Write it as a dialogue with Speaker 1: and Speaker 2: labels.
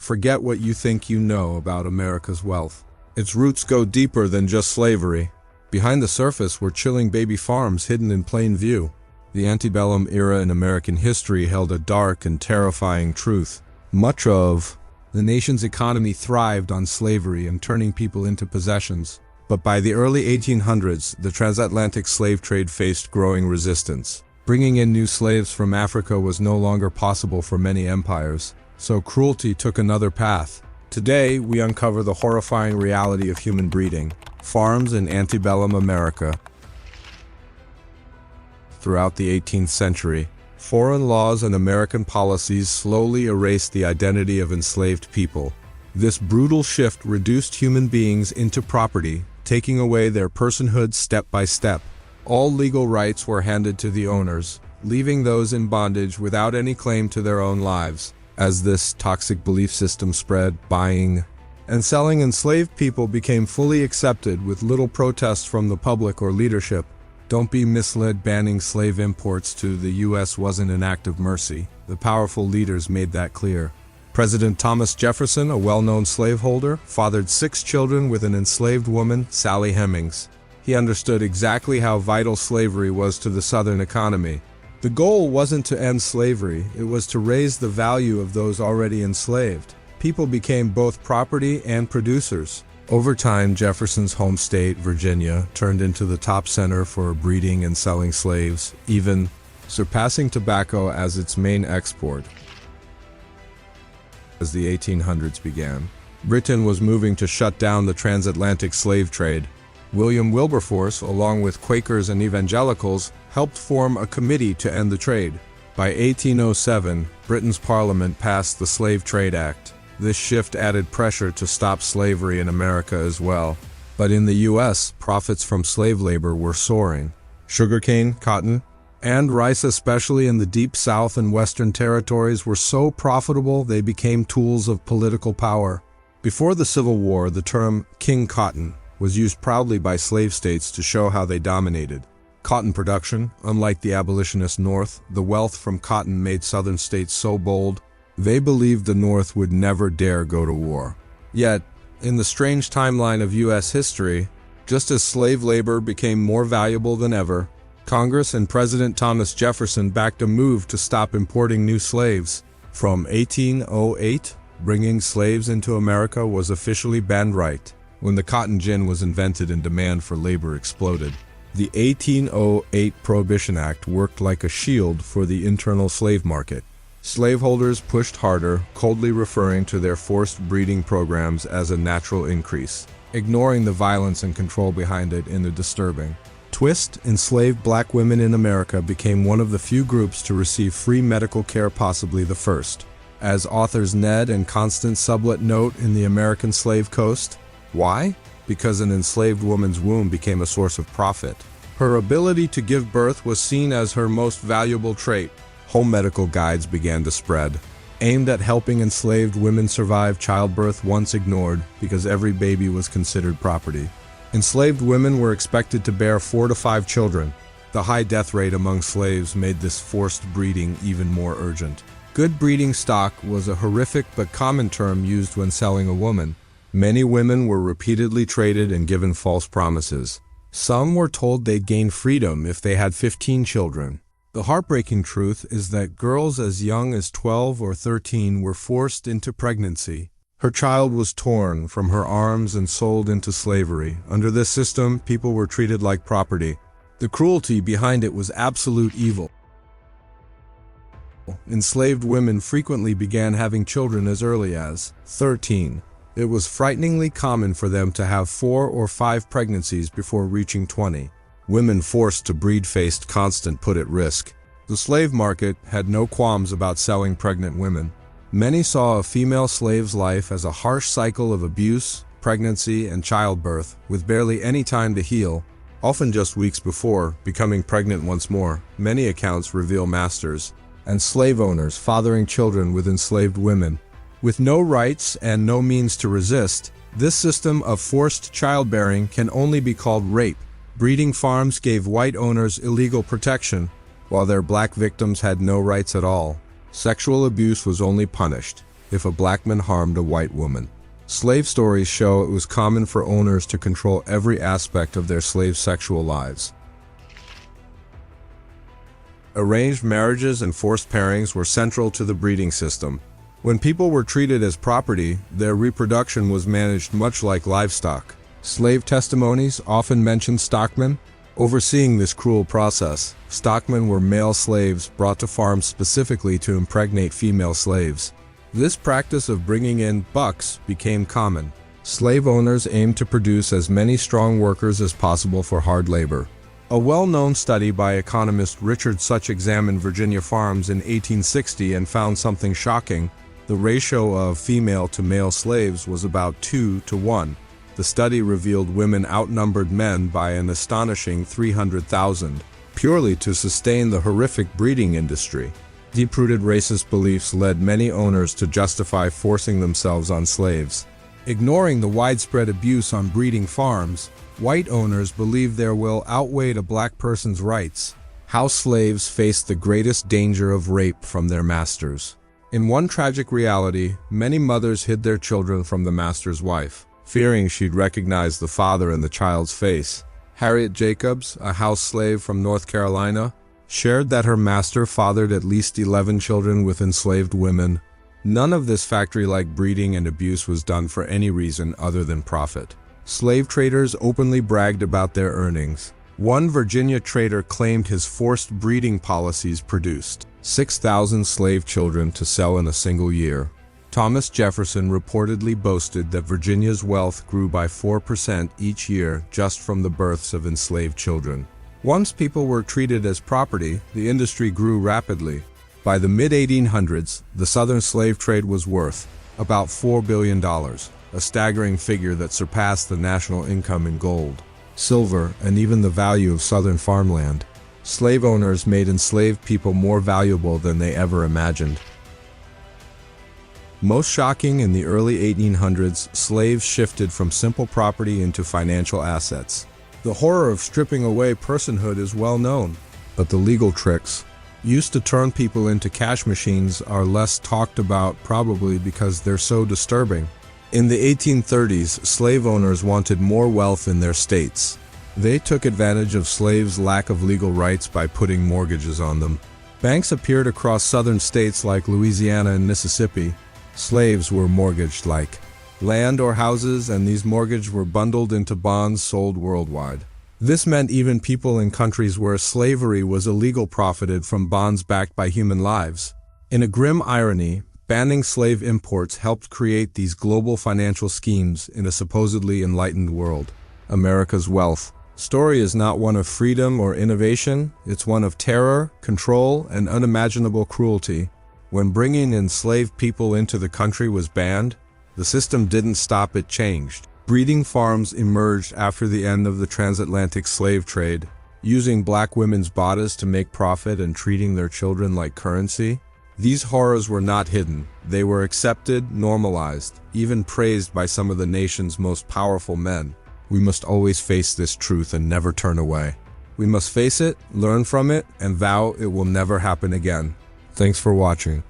Speaker 1: forget what you think you know about America's wealth. Its roots go deeper than just slavery. Behind the surface were chilling baby farms hidden in plain view. The antebellum era in American history held a dark and terrifying truth. Much of the nation's economy thrived on slavery and turning people into possessions. But by the early 1800s, the transatlantic slave trade faced growing resistance. Bringing in new slaves from Africa was no longer possible for many empires, so cruelty took another path. Today, we uncover the horrifying reality of human breeding, farms in antebellum America. Throughout the 18th century, foreign laws and American policies slowly erased the identity of enslaved people. This brutal shift reduced human beings into property, taking away their personhood step by step. All legal rights were handed to the owners, leaving those in bondage without any claim to their own lives. As this toxic belief system spread, buying and selling enslaved people became fully accepted with little protest from the public or leadership. Don't be misled, banning slave imports to the U.S. wasn't an act of mercy. The powerful leaders made that clear. President Thomas Jefferson, a well-known slaveholder, fathered 6 children with an enslaved woman, Sally Hemings. He understood exactly how vital slavery was to the Southern economy. The goal wasn't to end slavery, it was to raise the value of those already enslaved. People became both property and producers. Over time, Jefferson's home state, Virginia, turned into the top center for breeding and selling slaves, even surpassing tobacco as its main export. As the 1800s began, Britain was moving to shut down the transatlantic slave trade. William Wilberforce, along with Quakers and evangelicals, helped form a committee to end the trade. By 1807, Britain's Parliament passed the Slave Trade Act. This shift added pressure to stop slavery in America as well. But in the U.S., profits from slave labor were soaring. Sugarcane, cotton, and rice, especially in the Deep South and Western territories, were so profitable they became tools of political power. Before the Civil War, the term King Cotton was used proudly by slave states to show how they dominated. Cotton production, unlike the abolitionist North, the wealth from cotton made Southern states so bold, they believed the North would never dare go to war. Yet, in the strange timeline of U.S. history, just as slave labor became more valuable than ever, Congress and President Thomas Jefferson backed a move to stop importing new slaves. From 1808, bringing slaves into America was officially banned right when the cotton gin was invented and demand for labor exploded. The 1808 Prohibition Act worked like a shield for the internal slave market. Slaveholders pushed harder, coldly referring to their forced breeding programs as a natural increase, ignoring the violence and control behind it in a disturbing twist. Enslaved black women in America became one of the few groups to receive free medical care, possibly the first. As authors Ned and Constance Sublett note in The American Slave Coast, why? Because an enslaved woman's womb became a source of profit. Her ability to give birth was seen as her most valuable trait. Home medical guides began to spread, aimed at helping enslaved women survive childbirth once ignored because every baby was considered property. Enslaved women were expected to bear 4 to 5 children. The high death rate among slaves made this forced breeding even more urgent. Good breeding stock was a horrific but common term used when selling a woman. Many women were repeatedly traded and given false promises. Some were told they'd gain freedom if they had 15 children. The heartbreaking truth is that girls as young as 12 or 13 were forced into pregnancy. Her child was torn from her arms and sold into slavery. Under this system, people were treated like property. The cruelty behind it was absolute evil. Enslaved women frequently began having children as early as 13. It was frighteningly common for them to have 4 or 5 pregnancies before reaching 20. Women forced to breed faced constant put at risk. The slave market had no qualms about selling pregnant women. Many saw a female slave's life as a harsh cycle of abuse, pregnancy, and childbirth, with barely any time to heal, often just weeks before becoming pregnant once more. Many accounts reveal masters and slave owners fathering children with enslaved women. With no rights and no means to resist, this system of forced childbearing can only be called rape. Breeding farms gave white owners illegal protection, while their black victims had no rights at all. Sexual abuse was only punished. if a black man harmed a white woman. Slave stories show it was common for owners to control every aspect of their slaves' sexual lives. Arranged marriages and forced pairings were central to the breeding system. When people were treated as property, their reproduction was managed much like livestock. Slave testimonies often mention stockmen. Overseeing this cruel process, stockmen were male slaves brought to farms specifically to impregnate female slaves. This practice of bringing in bucks became common. Slave owners aimed to produce as many strong workers as possible for hard labor. A well-known study by economist Richard Such examined Virginia farms in 1860 and found something shocking. The ratio of female to male slaves was about 2 to 1. The study revealed women outnumbered men by an astonishing 300,000, purely to sustain the horrific breeding industry. Deep-rooted racist beliefs led many owners to justify forcing themselves on slaves. Ignoring the widespread abuse on breeding farms, white owners believed their will outweighed a black person's rights. How slaves faced the greatest danger of rape from their masters. In one tragic reality, many mothers hid their children from the master's wife, fearing she'd recognize the father in the child's face. Harriet Jacobs, a house slave from North Carolina, shared that her master fathered at least 11 children with enslaved women. None of this factory-like breeding and abuse was done for any reason other than profit. Slave traders openly bragged about their earnings. One Virginia trader claimed his forced breeding policies produced 6,000 slave children to sell in a single year. Thomas Jefferson reportedly boasted that Virginia's wealth grew by 4% each year just from the births of enslaved children. Once people were treated as property, the industry grew rapidly. By the mid-1800s, the Southern slave trade was worth about $4 billion, a staggering figure that surpassed the national income in gold, silver, and even the value of Southern farmland. Slave owners made enslaved people more valuable than they ever imagined. Most shocking, in the early 1800s, slaves shifted from simple property into financial assets. The horror of stripping away personhood is well known, but the legal tricks used to turn people into cash machines are less talked about, probably because they're so disturbing. In the 1830s, slave owners wanted more wealth in their states. They took advantage of slaves' lack of legal rights by putting mortgages on them. Banks appeared across southern states like Louisiana and Mississippi. Slaves were mortgaged like land or houses, and these mortgages were bundled into bonds sold worldwide. This meant even people in countries where slavery was illegal profited from bonds backed by human lives. In a grim irony, banning slave imports helped create these global financial schemes in a supposedly enlightened world. America's wealth story is not one of freedom or innovation, it's one of terror, control, and unimaginable cruelty. When bringing enslaved people into the country was banned, the system didn't stop, it changed. Breeding farms emerged after the end of the transatlantic slave trade, using black women's bodies to make profit and treating their children like currency. These horrors were not hidden. They were accepted, normalized, even praised by some of the nation's most powerful men. We must always face this truth and never turn away. We must face it, learn from it, and vow it will never happen again. Thanks for watching.